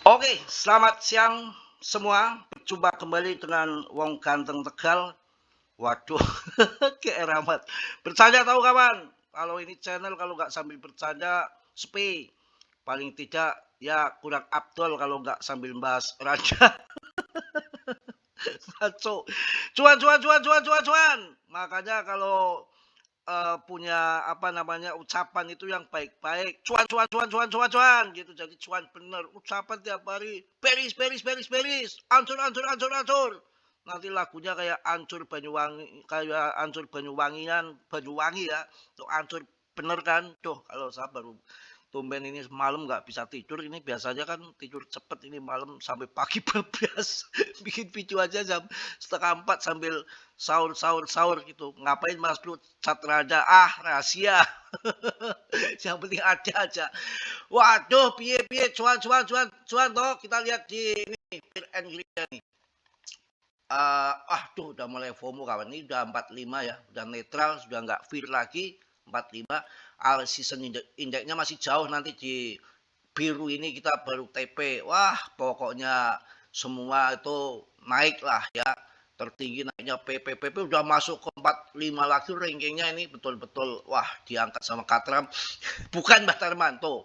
Oke, selamat siang semua. Berjumpa kembali dengan Wong Ganteng Tegal. Waduh, kayak Rahmat. Bercanda tahu kawan? Kalau ini channel kalau nggak sambil bercanda, sepi. Paling tidak ya kurang abdol kalau nggak sambil bahas raja. Ngaco. Cuan, cuan, cuan, cuan, cuan, cuan. Makanya kalau punya apa namanya ucapan itu yang baik-baik, cuan cuan cuan cuan cuan cuan gitu, jadi cuan bener, ucapan tiap hari beris beris beris beris, ancur ancur ancur ancur, nanti lagunya kayak ancur Banyuwangi, kayak ancur Banyuwangian Banyuwangi ya, tuh ancur bener kan tuh. Kalau saya baru tumben ini malam nggak bisa tidur, ini biasanya kan tidur cepet, ini malam sampai pagi berbes bikin video aja jam setengah 4 sambil sahur sahur sahur gitu. Ngapain Mas Bro chat raja, ah rahasia. Yang penting ada aja. Waduh, piye piye, cuan cuan cuan cuan toh, kita lihat di ini Fear and Greed nih. Tuh udah mulai FOMO kawan, ini udah 45 ya, udah netral, sudah nggak fear lagi, 45. All season indeknya masih jauh, nanti di biru ini kita baru TP. Wah, pokoknya semua itu naik lah ya. Tertinggi naiknya PP udah masuk ke 45 lagi rankingnya, ini betul-betul wah diangkat sama Katram. Bukan Mbak Tarmanto.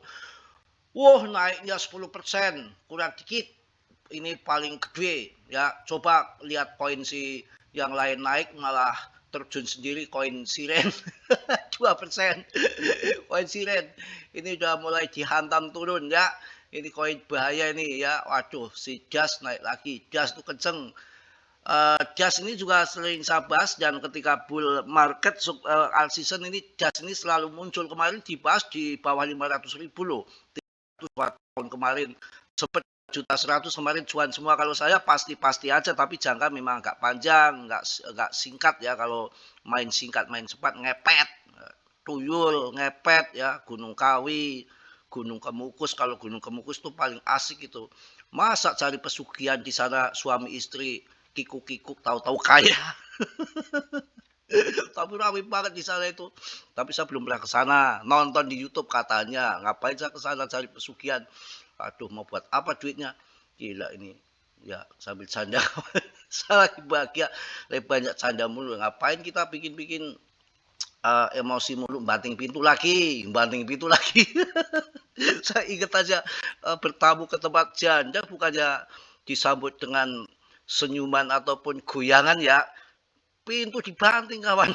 Wah, naiknya 10%, kurang dikit. Ini paling gede ya. Coba lihat koin si yang lain naik malah terjun sendiri, koin siren 2%. Koin siren ini udah mulai dihantam turun ya. Ini koin bahaya ini ya. Waduh, si jas naik lagi. Jas tuh kenceng. Jas ini juga sering saya bahas, dan ketika bull market all season ini jas ini selalu muncul. Kemarin dibahas di bawah 500.000 loh. Tahun kemarin sempat juta 100, kemarin cuan semua. Kalau saya pasti aja, tapi jangka memang agak panjang, nggak singkat ya. Kalau main singkat main cepat ngepet, tuyul ngepet ya. Gunung Kawi, Gunung Kemukus. Kalau Gunung Kemukus tuh paling asik itu. Masa cari pesugihan di sana suami istri kikuk-kikuk, tahu-tahu kaya. Tapi ramai banget di sana itu. Tapi saya belum pernah ke sana. Nonton di YouTube katanya. Ngapain saya ke sana cari pesugihan? Aduh, mau buat apa duitnya? Gila ini. Ya, sambil canda. Saya lagi bahagia. Lebih banyak canda mulu. Ngapain kita bikin-bikin emosi mulu, banting pintu lagi, banting pintu lagi. Saya ingat aja bertamu ke tempat janda bukannya disambut dengan senyuman ataupun goyangan ya, pintu dibanting kawan.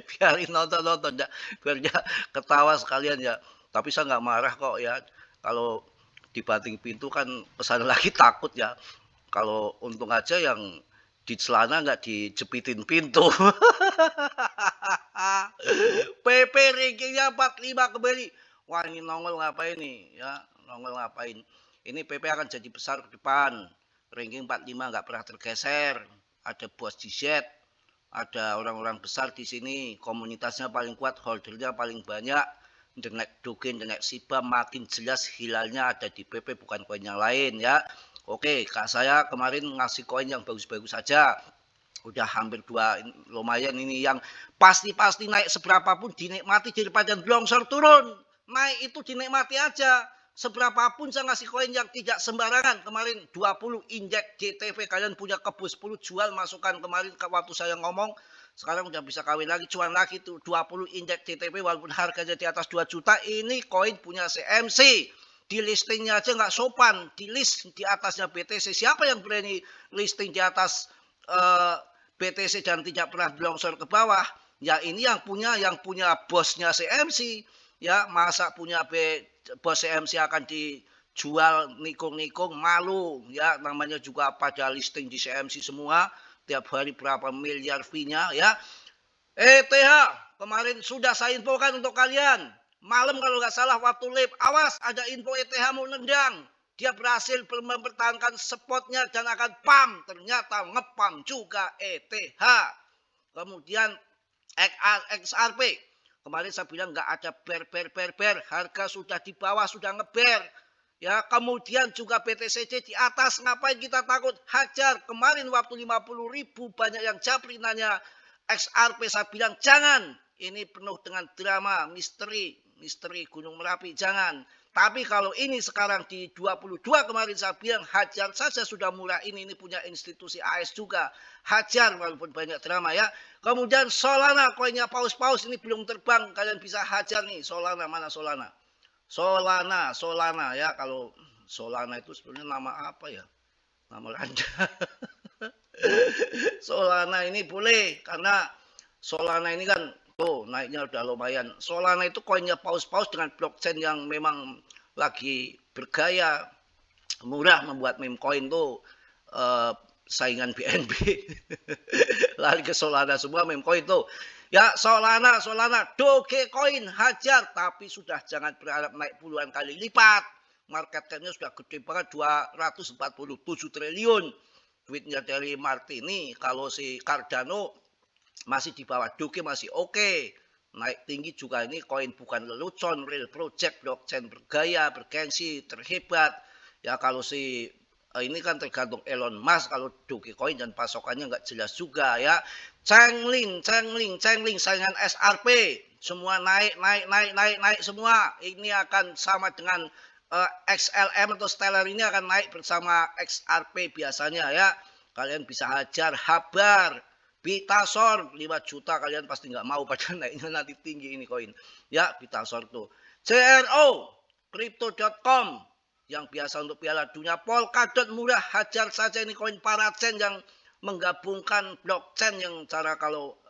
Biarin nonton-nonton ya, biar dia ketawa sekalian ya. Tapi saya nggak marah kok ya. Kalau dibanting pintu kan kesana lagi takut ya. Kalau untung aja yang di celana nggak dijepitin pintu. PP rankingnya 45 kembali. Wah, ini nongol ngapain nih ya? Nongol ngapain? Ini PP akan jadi besar ke depan. Ranking 45 nggak pernah tergeser. Ada bos di Z, ada orang-orang besar di sini. Komunitasnya paling kuat, holdernya paling banyak. Denek Dogen, Denek Siba, makin jelas hilalnya ada di PP, bukan koin yang lain ya. Oke, Kak saya kemarin ngasih koin yang bagus-bagus saja. Udah hampir dua, lumayan ini yang pasti-pasti naik seberapa pun dinikmati daripada longsor turun. Naik itu dinikmati aja. Seberapa pun saya ngasih koin yang tidak sembarangan. Kemarin 20 indeks JTV, kalian punya kebun 10 jual, masukkan kemarin waktu saya ngomong. Sekarang udah bisa kawin lagi, cuan lagi tuh 20 indeks JTV walaupun harganya di atas 2 juta. Ini koin punya CMC. Di listingnya aja nggak sopan, di list di atasnya BTC. Siapa yang berani listing di atas BTC dan tidak pernah longsor ke bawah? Ya ini yang punya bosnya CMC ya. Masa punya bos CMC akan dijual nikung-nikung, malu ya. Namanya juga pada listing di CMC semua, tiap hari berapa miliar fee-nya ya. ETH kemarin sudah saya infokan untuk kalian. Malam kalau nggak salah waktu live, awas ada info ETH mau nendang. Dia berhasil mempertahankan spotnya dan akan pam. Ternyata ngepam juga ETH. Kemudian XRP. Kemarin saya bilang nggak ada ber. Harga sudah di bawah, sudah ngeber. Ya, kemudian juga BTCC di atas, ngapain kita takut? Hajar. Kemarin waktu 50.000 banyak yang japri nanya XRP, saya bilang jangan. Ini penuh dengan drama, misteri Gunung Merapi, jangan. Tapi kalau ini sekarang di 22 kemarin saya bilang hajar saja sudah murah ini punya institusi AS juga. Hajar walaupun banyak drama ya. Kemudian Solana koinnya paus-paus ini belum terbang. Kalian bisa hajar nih Solana, mana Solana? Solana ya. Kalau Solana itu sebenarnya nama apa ya? Nama raja. Solana ini boleh karena Solana ini kan tuh naiknya udah lumayan. Solana itu koinnya paus-paus dengan blockchain yang memang lagi bergaya, murah, membuat meme coin tuh saingan BNB. Lari ke Solana semua meme coin tuh. Ya Solana, Dogecoin hajar, tapi sudah jangan berharap naik puluhan kali lipat. Market cap-nya sudah gede banget 247 triliun. Duitnya dari Martini, kalau si Cardano masih di bawah Doge masih oke. Naik tinggi juga ini koin bukan lelucon, real project, blockchain bergaya, bergengsi, terhebat. Ya kalau si ini kan tergantung Elon Musk, kalau Dogecoin dan pasokannya nggak jelas juga ya. Chainlink, saingan SRP, semua naik semua. Ini akan sama dengan XLM atau Stellar ini akan naik bersama XRP biasanya ya. Kalian bisa hajar Habar, Bitasor 5 juta kalian pasti nggak mau pada naiknya nanti tinggi ini koin. Ya, Bitasor tuh. CRO, Crypto.com yang biasa untuk Piala Dunia. Polkadot murah, hajar saja ini koin Parachain yang menggabungkan blockchain yang cara kalau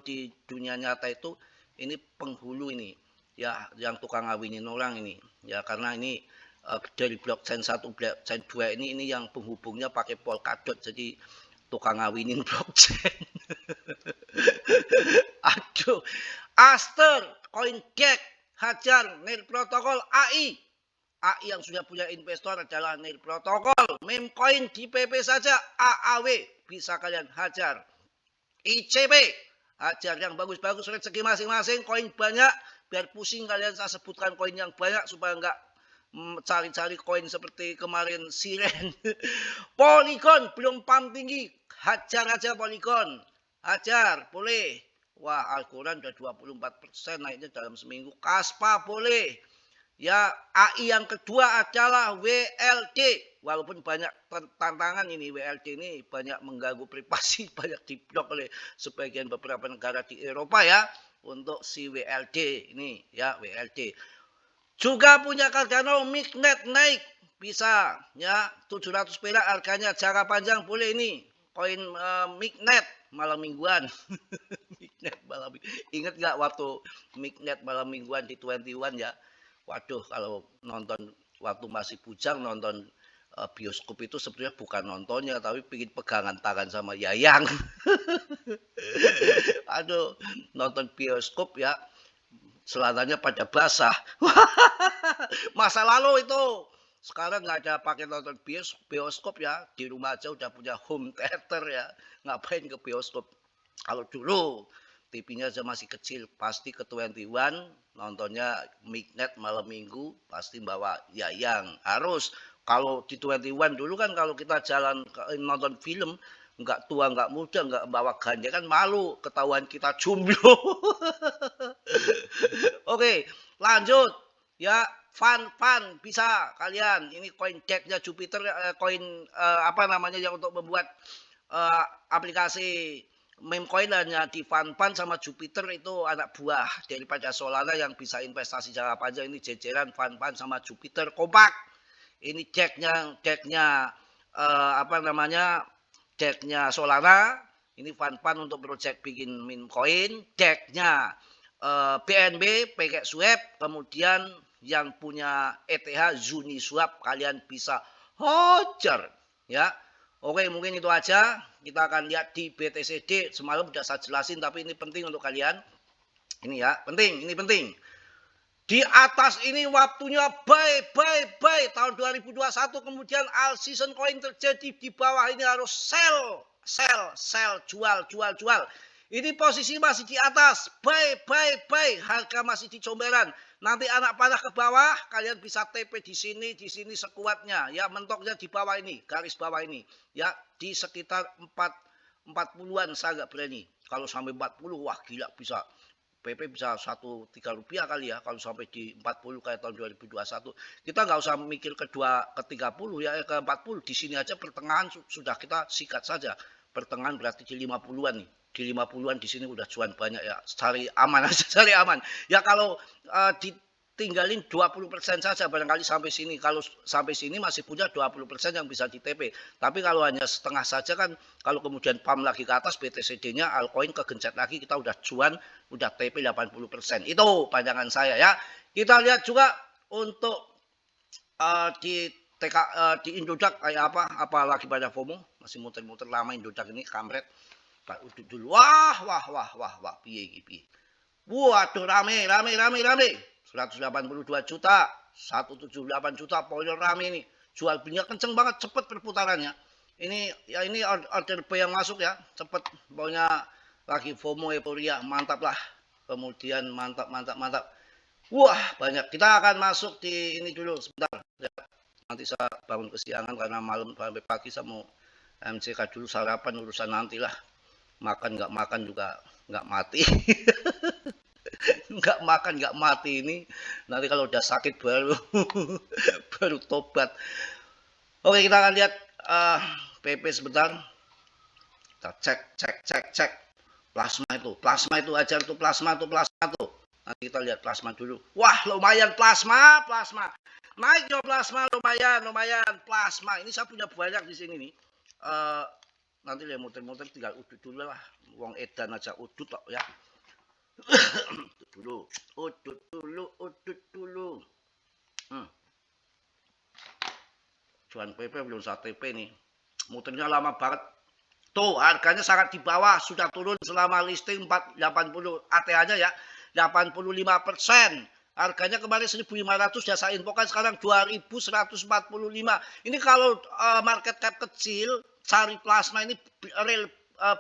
di dunia nyata itu ini penghulu ini. Ya, yang tukang ngawinin orang ini. Ya, karena ini dari blockchain 1, blockchain 2 ini yang penghubungnya pakai Polkadot. Jadi tukang ngawinin blockchain. Aduh. Aster, CoinGecko, hajar, Nail Protocol, AI. AI yang sudah punya investor adalah Nail Protocol. Meme coin di PP saja, AAW. Bisa kalian hajar. ICP, hajar yang bagus-bagus, rezeki masing-masing, koin banyak. Biar pusing kalian saya sebutkan koin yang banyak supaya enggak cari-cari koin seperti kemarin Siren. Polygon belum pump tinggi, hajar aja Polygon, hajar boleh. Wah, Algorand udah 24% naiknya dalam seminggu. Kaspa boleh. Ya, AI yang kedua adalah WLD. Walaupun banyak tantangan ini, WLD ini banyak mengganggu privasi, banyak diblok oleh sebagian beberapa negara di Eropa ya. Untuk si WLD ini ya, WLD. Juga punya Cardano, Mignet naik bisa ya 700 perak harganya, jangka panjang boleh ini koin Mignet malam mingguan. Mignet malam ingat nggak waktu Mignet malam mingguan di 21 ya, waduh kalau nonton waktu masih bujang nonton bioskop itu sebenarnya bukan nontonnya tapi bikin pegangan tangan sama Yayang. Aduh nonton bioskop ya celananya pada basah. Masa lalu itu. Sekarang nggak ada pakai nonton bioskop ya. Di rumah aja udah punya home theater ya. Ngapain ke bioskop. Kalau dulu TV-nya aja masih kecil. Pasti ke 21. Nontonnya Mignet malam minggu. Pasti bawa Yayang. Harus. Kalau di 21 dulu kan kalau kita jalan nonton film. Nggak tua, nggak muda, nggak bawa ganja kan malu. Ketahuan kita jomblo. Oke, lanjut. Ya, fun bisa kalian. Ini koin ceknya Jupiter, koin apa namanya yang untuk membuat aplikasi meme coin hanya di fun sama Jupiter itu anak buah daripada Solana yang bisa investasi jangka panjang. Ini jejeran fun sama Jupiter kompak. Ini ceknya apa namanya? Ceknya Solana. Ini fun untuk project bikin meme coin. Ceknya BNB pakai swap, kemudian yang punya ETH Zuniswap kalian bisa hajar ya. Oke, mungkin itu aja. Kita akan lihat di BTCD. Semalam sudah saya jelasin tapi ini penting untuk kalian. Ini ya, penting, ini penting. Di atas ini waktunya buy tahun 2021, kemudian all season coin terjadi, di bawah ini harus sell, jual. Ini posisi masih di atas, buy, harga masih di comberan. Nanti anak panah ke bawah, kalian bisa TP di sini sekuatnya. Ya, mentoknya di bawah ini, garis bawah ini. Ya, di sekitar 40-an saya nggak berani. Kalau sampai 40, wah gila bisa PP bisa 1,3 rupiah kali ya kalau sampai di 40 kayak tahun 2021. Kita nggak usah mikir ke 30 ya, ke 40 di sini aja pertengahan sudah kita sikat saja. Pertengahan berarti di 50-an nih. Di 50-an di sini udah cuan banyak ya. Cari aman aja, cari aman. Ya kalau ditinggalin 20% saja barangkali sampai sini. Kalau sampai sini masih punya 20% yang bisa di TP. Tapi kalau hanya setengah saja kan, kalau kemudian PAM lagi ke atas, BTCD-nya altcoin kegencet lagi, kita udah cuan, udah TP 80%. Itu pandangan saya ya. Kita lihat juga untuk di di Indodax kayak apa? Apalagi pada FOMO, masih muter-muter lama Indodax ini kampret. Pak udut dulu. Wah, piye. Waduh, rame. 182 juta, 178 juta, pokoknya rame ini. Jual belinya kenceng banget, cepet perputarannya. Ini order B yang masuk ya, cepet. Pokoknya lagi FOMO euforia, mantap lah. Kemudian mantap. Wah, banyak. Kita akan masuk di ini dulu sebentar. Ya. Nanti saya bangun kesiangan karena malam sampai pagi saya mau MCK dulu sarapan, urusan nantilah. Makan nggak makan juga nggak mati. Nggak makan nggak mati ini. Nanti kalau udah sakit baru baru tobat. Oke, kita akan lihat PP sebentar. Kita cek. Plasma itu ajar tuh plasma tuh. Nanti kita lihat plasma dulu. Wah, lumayan plasma. Naik ya plasma, lumayan plasma. Ini saya punya banyak di sini nih. Nanti lihat muter-muter tinggal udut dulu lah. Wong edan aja udut tok ya. Udut dulu. Cuan PP belum 1 TP nih. Muternya lama banget. Tuh, harganya sangat di bawah, sudah turun selama listing 480 ATH-nya ya. 85%. Harganya kemarin 1.500 ya saya infokan, sekarang 2.145. Ini kalau market cap kecil cari plasma ini real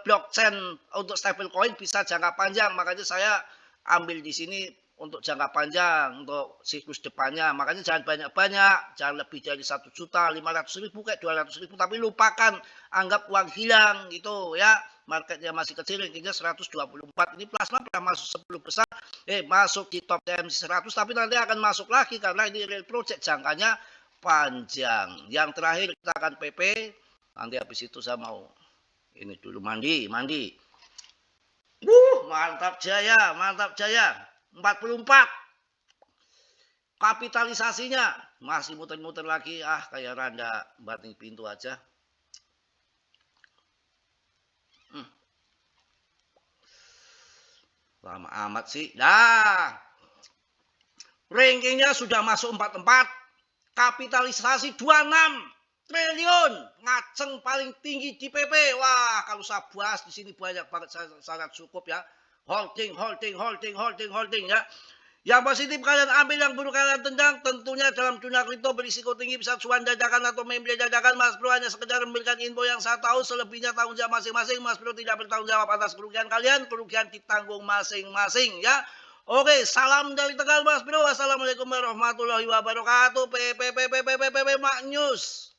blockchain untuk stablecoin bisa jangka panjang, makanya saya ambil di sini untuk jangka panjang, untuk siklus depannya. Makanya jangan banyak-banyak, jangan lebih dari 1 juta, 500 ribu kayak 200 ribu, tapi lupakan, anggap uang hilang gitu ya. Marketnya masih kecil, rankingnya 124. Ini plasma pernah masuk 10 besar, masuk di top TMC 100, tapi nanti akan masuk lagi karena ini real project, jangkanya panjang. Yang terakhir kita akan PP, nanti habis itu saya mau ini dulu mandi. Mantap jaya. 44. Kapitalisasinya masih muter-muter lagi, kayak randa bating pintu aja. Lama amat sih. Nah, rankingnya sudah masuk 44, kapitalisasi 26 triliun, ngaceng paling tinggi di PP. Wah, kalau saya bahas di sini banyak banget, sangat cukup ya. Holding ya. Yang positif kalian ambil, yang buruk kalian tendang. Tentunya dalam dunia kripto berisiko tinggi, bisa cuan dadakan atau membeli dadakan. Mas Bro hanya sekedar memberikan info yang saya tahu, selebihnya tanggung jawab masing-masing. Mas Bro tidak bertanggung jawab atas kerugian kalian, kerugian ditanggung masing-masing ya. Oke, salam dari Tegal Mas Bro. Wassalamualaikum warahmatullahi wabarakatuh. Mak News.